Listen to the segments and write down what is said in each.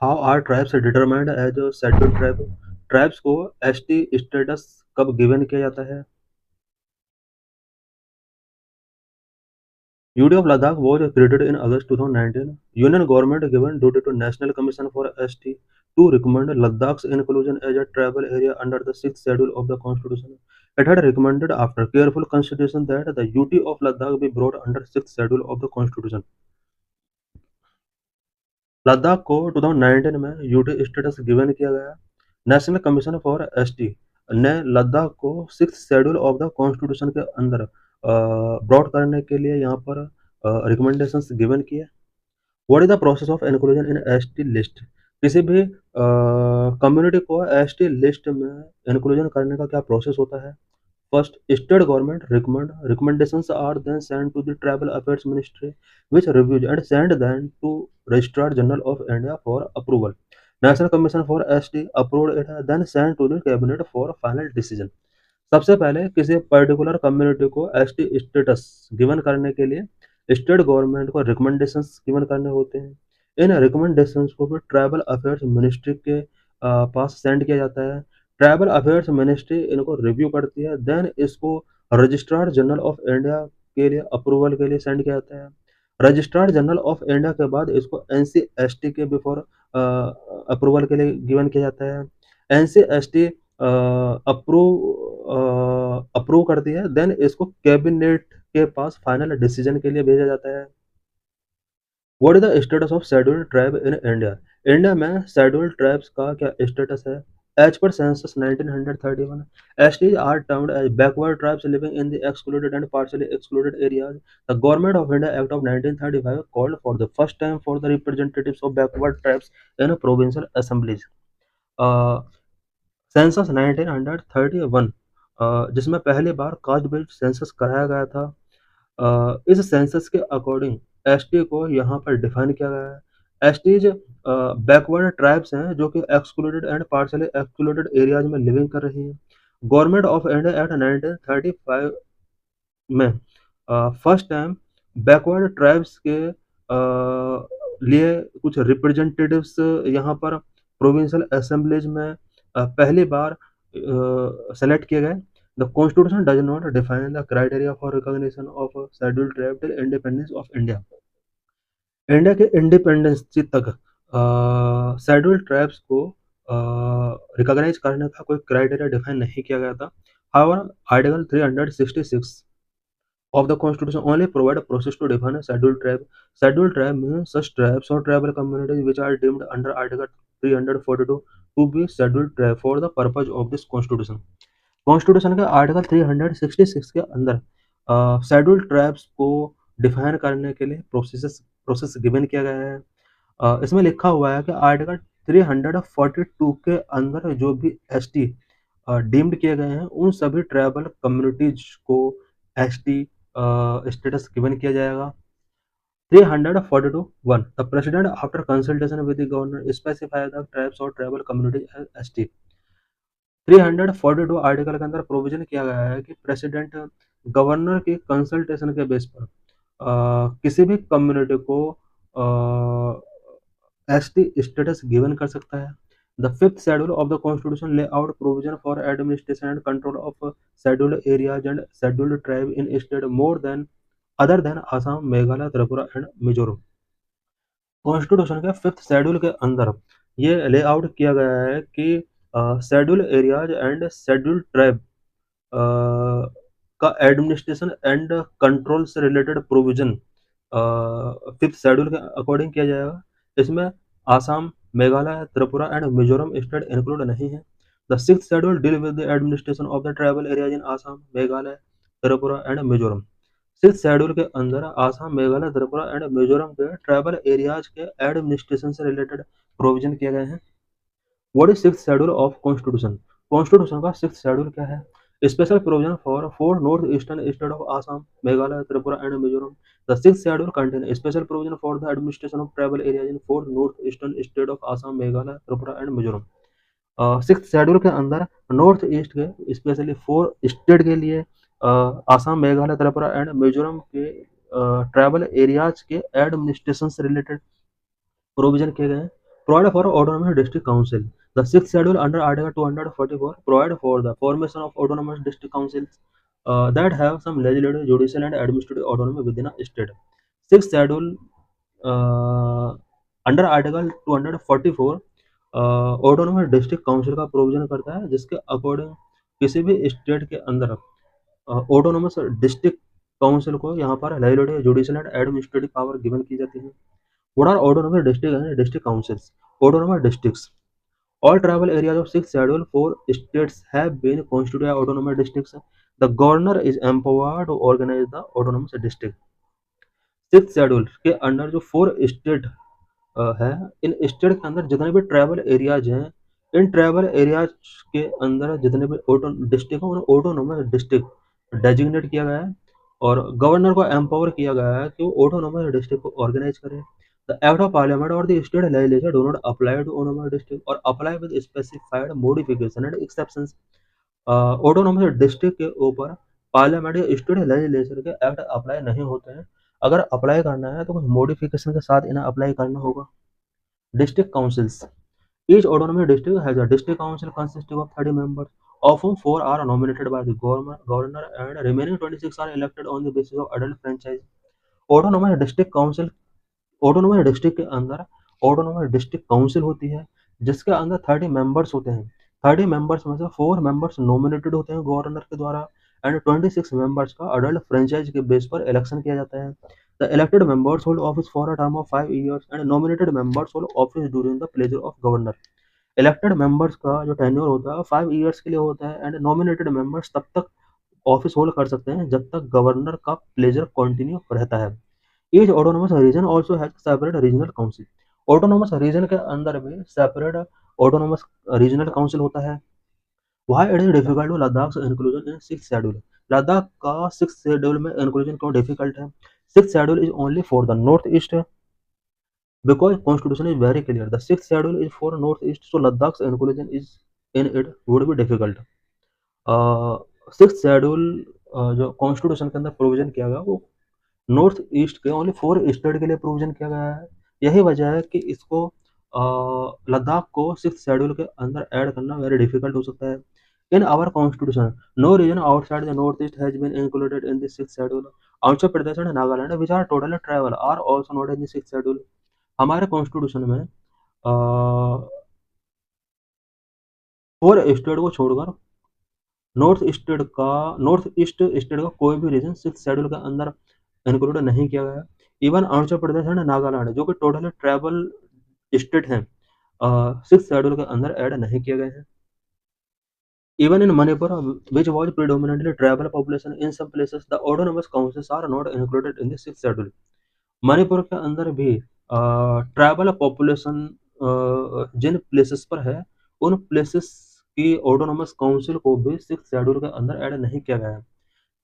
How are tribes determined as a scheduled tribe? Tribes को ST status कब given किया जाता है? UT of Ladakh was created in August 2019. Union government given duty to National Commission for ST to recommend Ladakh's inclusion as a tribal area under the 6th schedule of the Constitution. It had recommended after careful consideration that the UT of Ladakh be brought under 6th schedule of the Constitution. Ladakh को 2019 में UT status given किया गया। National commission for ST ने लद्दाख को 6th schedule of the constitution के अंदर broad करने के लिए यहाँ पर रिकमेंडेशंस गिवन किए। What is the process of inclusion in ST list? किसी भी कम्युनिटी को एसटी लिस्ट में इंक्लूजन करने का क्या प्रोसेस होता है? First, state government recommendations are then sent to the Tribal Affairs Ministry, which reviews and send them to Registrar General of India for approval. National Commission for ST approved it, then sent to the Cabinet for final decision. सबसे पहले किसी particular community को ST status given करने के लिए state government को recommendations given करने होते हैं। इन रिकमेंडेशंस को फिर ट्राइबल अफेयर्स मिनिस्ट्री के पास सेंड किया जाता है। ट्राइबल अफेयर्स मिनिस्ट्री इनको रिव्यू करती है, देन इसको रजिस्ट्रार जनरल ऑफ इंडिया के लिए अप्रूवल के लिए सेंड किया जाता है। रजिस्ट्रार जनरल ऑफ इंडिया के बाद इसको NCST के बिफोर अप्रूवल के लिए गिवन किया जाता है। NCST अप्रूव करती है, देन इसको कैबिनेट के पास फाइनल डिसीजन के लिए भेजा जाता है। What is the status of scheduled tribe in India? India में शेड्यूल्ड ट्राइब्स का क्या स्टेटस है? As per census 1931, STs are termed as backward tribes living in the excluded and partially excluded areas. The Government of India Act of 1935 called for the first time for the representatives of backward tribes in provincial assemblies. Census 1931 जिसमें पहली बार caste based census कराया गया था। इस census के according ST को यहाँ पर डिफाइन किया गया है। एसटीज बैकवर्ड ट्राइब्स हैं जो कि excluded and partially excluded areas में लिविंग कर रही हैं। गवर्नमेंट ऑफ इंडिया एक्ट 1935 में फर्स्ट टाइम बैकवर्ड ट्राइब्स के लिए कुछ रिप्रेजेंटेटिव्स यहाँ पर प्रोविंशियल असेंबलीज में पहली बार सेलेक्ट किए गए। The constitution does not define the criteria for recognition of scheduled tribe till independence of India. India के इंडिपेंडेंस तक शेड्यूल्ड ट्राइब्स को रिकॉग्नाइज करने का कोई क्राइटेरिया डिफाइन नहीं किया गया था। However article 366 of the constitution only provide a process to define a scheduled tribe. Scheduled tribe means such tribes or tribal communities which are deemed under article 342 to be scheduled tribe for the purpose of this constitution. Constitution के article 366 के अंदर scheduled tribes को define करने के लिए process given किया गया है। इसमें लिखा हुआ है कि आर्टिकल 342 के अंदर जो भी एसटी डीम्ड किए गए हैं उन सभी ट्राइबल कम्युनिटीज को एसटी स्टेटस गिवन किया जाएगा। 342(1) The president after consultation with the governor specify the tribes or tribal communities as ST। 342 article के अंदर प्रोविजन किया गया है कि प्रेसिडेंट गवर्नर की कंसल्टेशन के बेस पर किसी भी कम्युनिटी को एसटी स्टेटस गिवन कर सकता है। The fifth schedule of the constitution lay out provision for administration and control of scheduled areas and scheduled tribe in state more than other than Assam, Meghalaya, Tripura and Mizoram. Constitution के 5th schedule के अंदर ये ले out किया गया है कि schedule areas and schedule tribe का एडमिनिस्ट्रेशन एंड कंट्रोल से रिलेटेड प्रोविजन 5th शेड्यूल के अकॉर्डिंग किया जाएगा। इसमें Assam, Meghalaya, Tripura and Mizoram state include नहीं है। The 6th schedule deal with the administration of the tribal areas in Assam, Meghalaya, Tripura and Mizoram. 6th schedule के अंदर आसाम, मेघालय, त्रिपुरा एंड मिजोरम के ट्राइबल एरियाज के एडमिनिस्ट्रेशन से रिलेटेड प्रोविजन किए गए हैं। What is 6th schedule of constitution? Constitution का 6th शेड्यूल क्या है? Special provision for 4 north eastern state of Assam, Meghalaya, Tripura and Mizoram. The 6th schedule contain special provision for the administration of tribal areas in 4 north eastern state of Assam, Meghalaya, Tripura and Mizoram. 6th schedule के अंदर north east के specially 4 state के लिए Assam, Meghalaya, Tripura and Mizoram के tribal areas के administration से related provision किए गए हैं। Provide for autonomous district council. The sixth schedule under Article 244 provide for the formation of autonomous district councils that have some legislative, judicial, and administrative autonomy within a state. Sixth schedule uh, under article 244 autonomous district council का provision करता है, जिसके according किसी भी state के अंदर autonomous district council को यहाँ पर legislative, judicial and administrative power given की जाती है। What are autonomous district and district councils? Autonomous districts, all tribal areas of sixth schedule 4 states have been constituted as autonomous districts. The governor is empowered to organize the autonomous district. Six schedule के under जो 4 state है, इन state के अंदर जितने भी tribal areas हैं, in tribal areas के अंदर जितने भी डिस्ट्रिक्ट हैं, उन्हें ऑटोनोमस डिस्ट्रिक्ट डेजिग्नेट किया गया है और गवर्नर को एम्पावर किया गया है कि वो ऑटोनोमस डिस्ट्रिक्ट को ऑर्गेनाइज करे। द एक्ट ऑफ पार्लियामेंट और the state legislature do not apply to autonomous district और apply with specified modification and exceptions. Autonomous district के ऊपर पार्लियामेंट या स्टेट लेजिस्लेचर के एक्ट अप्लाई नहीं होते हैं। अगर अप्लाई करना है तो कुछ मॉडिफिकेशन के साथ इन्हें अप्लाई करना होगा। District councils, each autonomous district has a district council consisting of 30 members, of whom 4 are nominated by the governor and remaining 26 are elected on the basis of adult franchise. Autonomous district council, autonomous district के अंदर autonomous district council होती है, जिसके अंदर 30 members होते हैं। 30 members में से 4 मेंबर्स नॉमिनेटेड होते हैं गवर्नर के द्वारा एंड 26 मेंबर्स का अडल्ट फ्रेंचाइज के बेस पर इलेक्शन किया जाता है। The elected members hold office for a term of 5 years and nominated members hold office during the pleasure of governor. Elected members का जो टेन्योर होता है 5 years के लिए होता है एंड नॉमिनेटेड मेंबर्स तब तक ऑफिस होल्ड कर सकते हैं जब तक गवर्नर का प्लेजर कंटिन्यू रहता है। Each autonomous region also has separate regional council. Autonomous region के अंदर भी सेपरेट ऑटोनोमस रीजनल काउंसिल होता है। Why it is difficult to Ladakh inclusion in six schedule? Ladakh का सिक्स शेड्यूल में इंक्लूजन क्यों डिफिकल्ट है? Six schedule is only for the north east because constitution is very clear. The sixth schedule is for northeast, so Ladakh's inclusion is in it would be difficult. Six schedule जो constitution के अंदर provision किया गया वो north east के only 4 state के लिए provision किया गया है। यही वजह है कि इसको लद्दाख को सिक्स शेड्यूल के अंदर ऐड करना वेरी डिफिकल्ट हो सकता है। In our constitution no region outside the north east has been included in this six schedule. Arunachal Pradesh and Nagaland which are totally tribal are also not in the six schedule. हमारे constitution में 4 state को छोड़कर north east state का कोई भी reason six schedule के अंदर include नहीं किया गया। इवन अरुणाचल प्रदेश एंड नागालैंड जो कि टोटली ट्राइबल स्टेट हैं, सिक्स शेड्यूल के अंदर ऐड नहीं किए गए हैं। Even in Manipur which was predominantly tribal population in some places the autonomous councils are not included in the six schedule. Manipur के अंदर भी ट्राइबल पॉपुलेशन जिन प्लेसेस पर है, उन प्लेसेस की ऑटोनोमस काउंसिल को भी सिक्स शेड्यूल के अंदर ऐड नहीं किया गया है।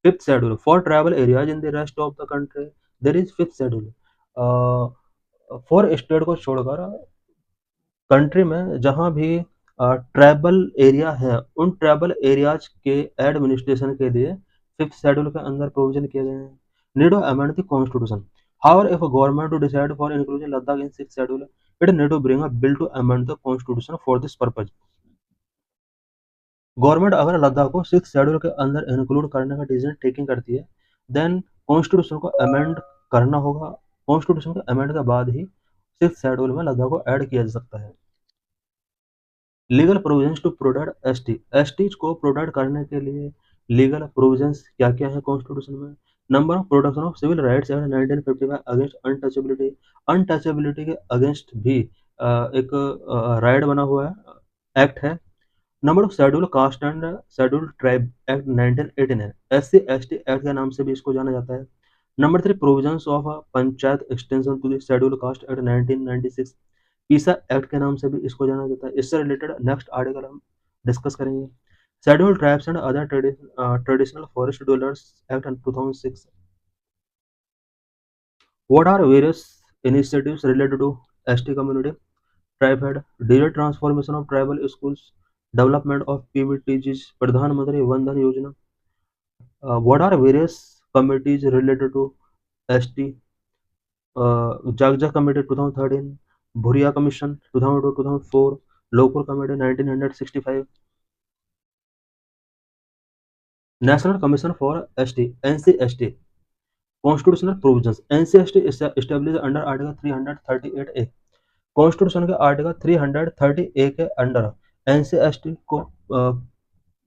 Fifth schedule for tribal areas in the rest of the country there is fifth schedule. 4 state को छोड़कर कंट्री में जहां भी ट्राइबल एरिया है, उन ट्राइबल एरियाज के एडमिनिस्ट्रेशन के लिए फिफ्थ शेड्यूल के अंदर प्रोविजन किए गए हैं। Need to amend the constitution. However, if a government to decide for including Ladakh in sixth schedule, it need to bring a bill to amend the constitution for this purpose. Government अगर लद्दाख को six schedule के अंदर include करने का decision taking करती है, then constitution को amend करना होगा। कॉन्स्टिट्यूशन के अमेंड के बाद ही सिक्स शेड्यूल में लद्दाख को ऐड किया जा सकता है। Legal provisions to protect ST. STs को प्रोटेक्ट करने के लिए लीगल प्रोविजंस क्या क्या है कॉन्स्टिट्यूशन में? Number of protection of civil rights act 1955 against untouchability. Untouchability के अगेंस्ट भी एक राइट बना हुआ है, एक्ट है। Number of schedule caste and schedule tribe act 1918 है। एससी एसटी एक्ट के नाम से भी इसको जाना जाता है। Number 3 provisions of panchayat extension to the schedule caste act 1996, PESA act के नाम से भी इसको जाना जाता है। इससे रिलेटेड नेक्स्ट आर्टिकल हम डिस्कस करेंगे। Schedule tribes and other traditional forest dwellers act 2006। What are various initiatives related to ST community? TRIFED, digital transformation of tribal schools, development of PVTGs, Pradhan Mantri Van Dhan Yojana. What are various committees related to ST? Xaxa committee 2013, Bhuria commission 2002-2004, Lokur committee 1965, national commission for ST NCST, constitutional provisions NCST establish under article 338 A, constitution के article 330 A के under NCST को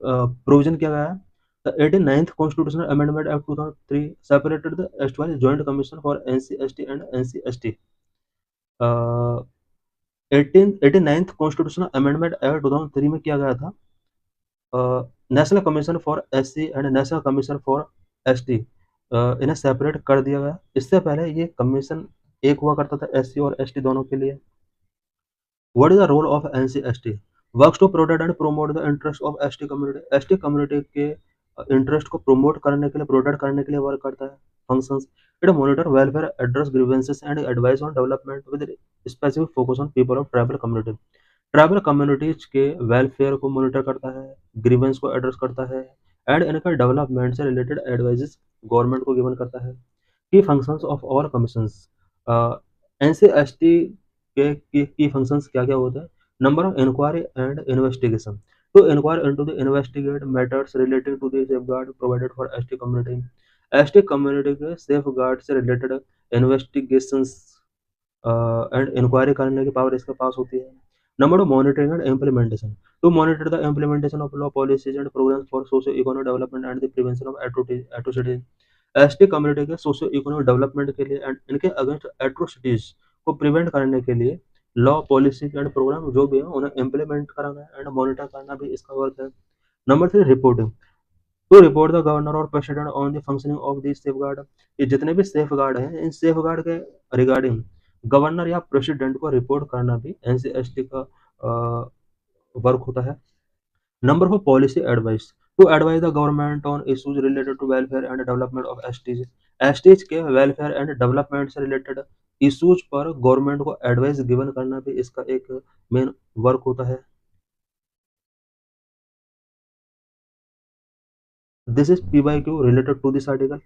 provision किया गया है। The 89th constitutional amendment act 2003 separated the erstwhile joint commission for NCST and NCST. 89th constitutional amendment act 2003 में किया गया था national commission for SC and national commission for ST, इन्हें सेपरेट कर दिया गया। इससे पहले ये कमीशन एक हुआ करता था एससी और एसटी दोनों के लिए। What is the role of NCST? Works to protect and promote the interest of ST community, ST community के इंटरेस्ट को प्रमोट करने के लिए, प्रोटेक्ट करने के लिए वर्क करता है। Functions, it monitor welfare, address grievances and advice on development with specific focus on people of tribal community. Tribal communities के वेलफेयर को मॉनिटर करता है, ग्रीवेंस को एड्रेस करता है एंड इनका डेवलपमेंट से रिलेटेड एडवाइजेस गवर्नमेंट को गिवन करता है। Key functions of all commissions, NCST के की फंक्शंस क्या क्या होते हैं? Number of inquiry and investigation, to inquire into the investigate matters relating to the safeguard provided for ST community, ST community के safeguard से related investigations and inquiry करने की power इसके पास होती है। Number of monitoring and implementation, to monitor the implementation of law policies and programmes for socio economic development and the prevention of atrocities, ST community के socio economic development के लिए and इनके अगेंस्ट एट्रोसिटीज को prevent करने के लिए law policy and programme जो भी है उन्हें इम्प्लीमेंट कराना है एंड मॉनिटर करना भी इसका वर्क है। Number 3 reporting, to report the governor और president on the functioning of this safeguard, ये जितने भी सेफ गार्ड हैं इन सेफ गार्ड के रिगार्डिंग गवर्नर या प्रेसिडेंट को रिपोर्ट करना भी एनसीएसटी का वर्क होता है। Number four policy advice, to advise the government on issues related to welfare and development of STs, STs के वेलफेयर एंड डेवलपमेंट से रिलेटेड इश्यूज पर गवर्नमेंट को एडवाइस गिवन करना भी इसका एक मेन वर्क होता है। This is P by Q related to this article.